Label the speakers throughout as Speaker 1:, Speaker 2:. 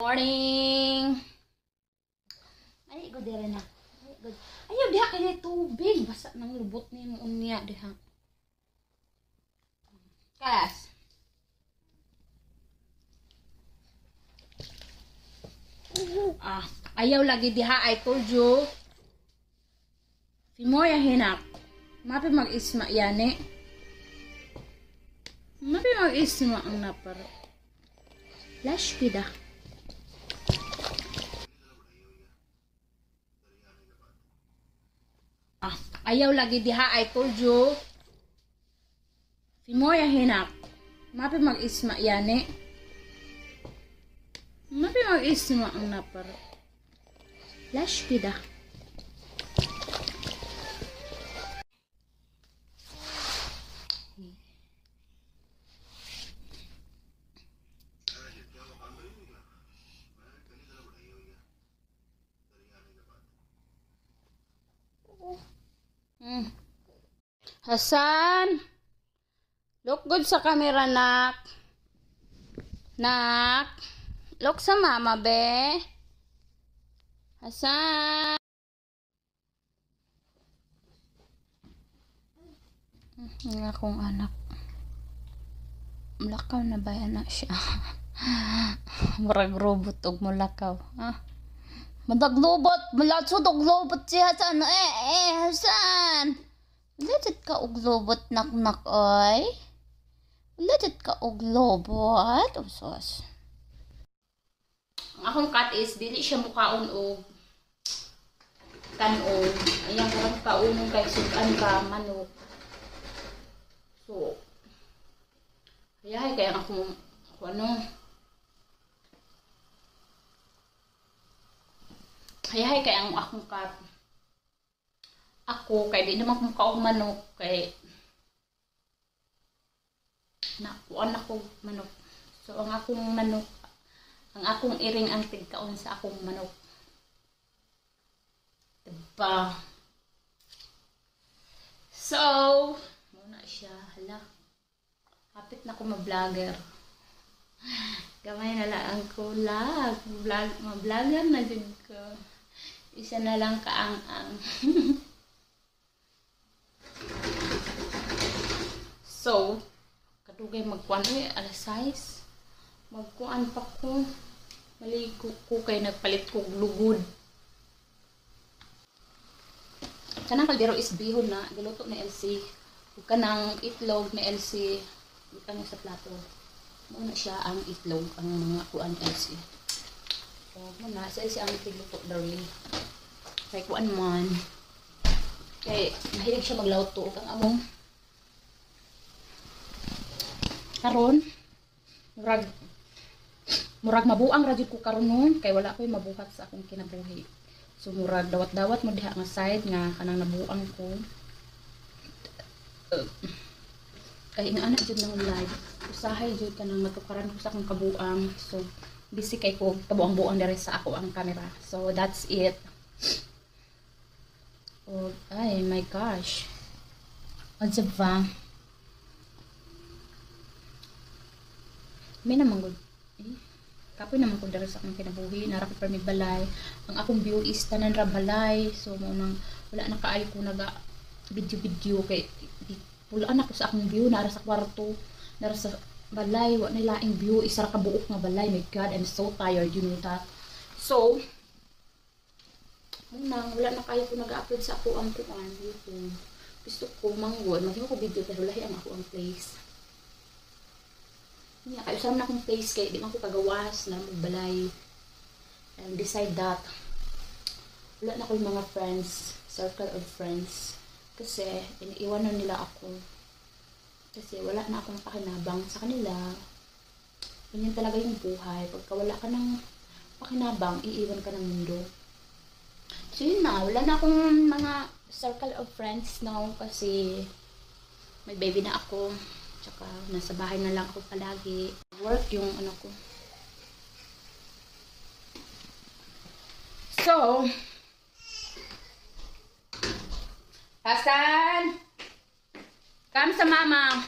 Speaker 1: Morning! Ay, good dire na. Ay, good. Ayaw, diha kaya tubig. Basa nang lubot ni mo unya, diha. Kas. Ayaw lagi diha, I told you. Si Moya hinak. Mapi mag-isma yani. Mapi mag-isma ang napar. Lash kida. Ayaw lagi diha, I told you. Si Moya hinak. Mapi mag-isma yani. Mapi mag-isma ang napar. Lash kida. Hasan, look good sa camera, nak. Nak, look sa mama, be. Hasan. Ang akong anak. Mulakaw na ba na siya? Murag robot og mulakaw. Madaglobot, mulatsod og lobot si Hasan. Hasan. Ulitit ka og lobot, nak oy. Ulitit ka og lobot. Usos. Ang akong cat is dili siya mukaon og kanon. Ayang karang kaunon kay sudan ka manok. So, ayahay kaya akong ano. Hayahay kay ang akong cat. Ako kay di naman kung kaong manok kay nakuan ako manok. So ang akong manok, ang akong iring ang tigkaon sa akong manok. Diba? So, muna siya. Hala. Kapit na ko ma-vlogger. Gamay na lang ang kulag. Ma-vlogger na din ko. Isa na lang kaang-ang. So, kadugay magkuan alas 6. Magkuan pa ko. Maligo ko kay nagpalit ko lugod. Kanang kaldero is bihon na giluto ni LC. Ug kanang itlog ni LC kanang sa plato. Muna siya ang itlog ang mga kuan LC. So, muna sa LC ang iluto daw. Kay kuan man. Kay mahilig siya maglawto ug ang among karon murag mabuang ra jud ko karon nun kay wala koy mabuhat sa akong kinabuhi. So murag dawat-dawat mo diha nga side nga kanang nabuang ko. Kay ana jud nang live. Usahay jud kanang matukaran ko sa akong kabuang. So busy kay ko kabuang-buang diri sa ako ang camera. So that's it. Oh, ay my gosh. What's up, va? May naman good. Kapoy naman ko dara sa akong kinabuhi, nara ko permi balay. Ang akong view is tanan ra balay. So mo nang wala na kaayo ko naga video kay pulaan ako sa akong view nara sa kwarto, nara sa balay, wa na laing view, isa ra ka buok nga balay. My god, I'm so tired, you know that. So nang wala na kaayo ko naga-upload sa ako ang kuan YouTube. Gusto ko manggod, maghiwa ko video pero lahi ang ako ang place. Yeah, kayo saan na akong place kay di man ko kagawas na magbalay. And beside that, wala na ko yung mga friends, circle of friends. Kasi iniiwanan nila ako. Kasi wala na akong pakinabang sa kanila. Ganyan talaga yung buhay. Pagka wala ka ng pakinabang, iiwan ka ng mundo. So yun na, wala na akong mga circle of friends now kasi may baby na ako. Tsaka nasa bahay na lang ako palagi. Work yung ano ko. So, Hasan! Come sa mama!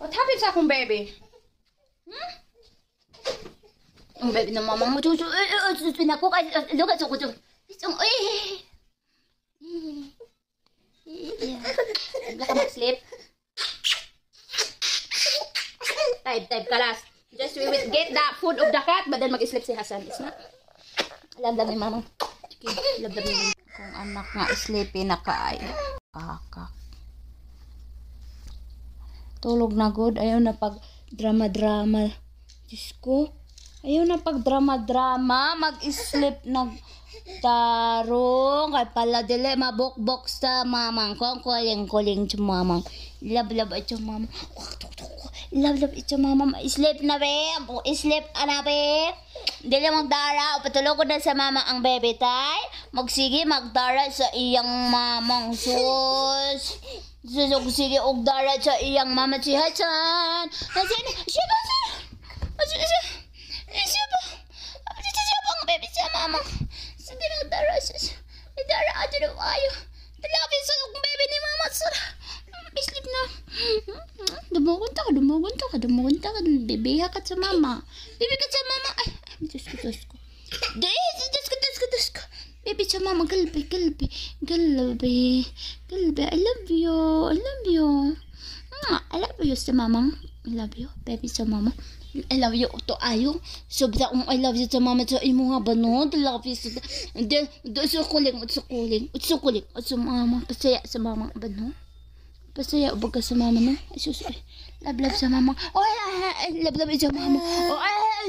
Speaker 1: What happened sa akong baby? Hmm? Ang baby ng mama mo. Pinako ka. Lugat ko. Wala ka mag-sleep. Type kalas. Just we will get the food of the cat, but then mag-sleep si Hasan. Is na? Love ni mama. Sige, love ni. Kung anak nga sleepy na kaay. Kakak. Tulog na good. Ayaw na pag drama-drama. Diyos ko. Ayaw na pag drama-drama. Mag-sleep na tarong. Kaya pala dili mabok-bok sa mamang. Kung kuling sa mamang. Love ito mamang. Love ito mamang. Sleep na be. Sleep na be. Dili magdara. Patulog ko na sa mamang ang bebe tay. Magsige magdara sa iyang mamang. Sus. Sige og dara sa iyang mama si Hasan. Hasan. Siya bang bebe sa mamang. Sige magdara sus. Idara ato na ayo. Talapin sa og bebe ni mama sura. Sleep na. Dumugunta ka. Bebe ka sa mama. Bebe ka sa mama. Ay, Diyos ko. Diyos ko. Baby sa mama, galbi. I love you. I love you sa mama. I love you, baby sa mama. I love you to ayo. Sobra I love you sa mama sa imo nga banod. I love you sa kuling. Sa mama, pasaya sa mama banod. Pasaya ubag ka sa mama no. Sus. Love sa mama. Oh, love sa mama. Oh,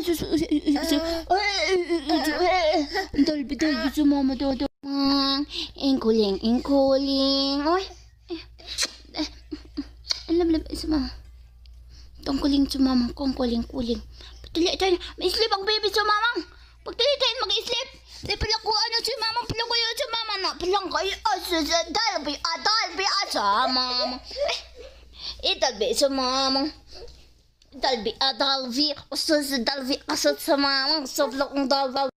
Speaker 1: sus. Dolby sa mama do. Ingkuling. Oy. Love sa mama. Tungkuling sa mama. Kuling. Patuloy tayo. May sleep ang baby sa mama. Pagtuloy tayo mag-sleep. Di pala ko si mama. Pala ko yun sa mama na. Palang kayo. Dalby sa mama. Dalby sa mama. Dalby asat sa mama. Sobrang dalby.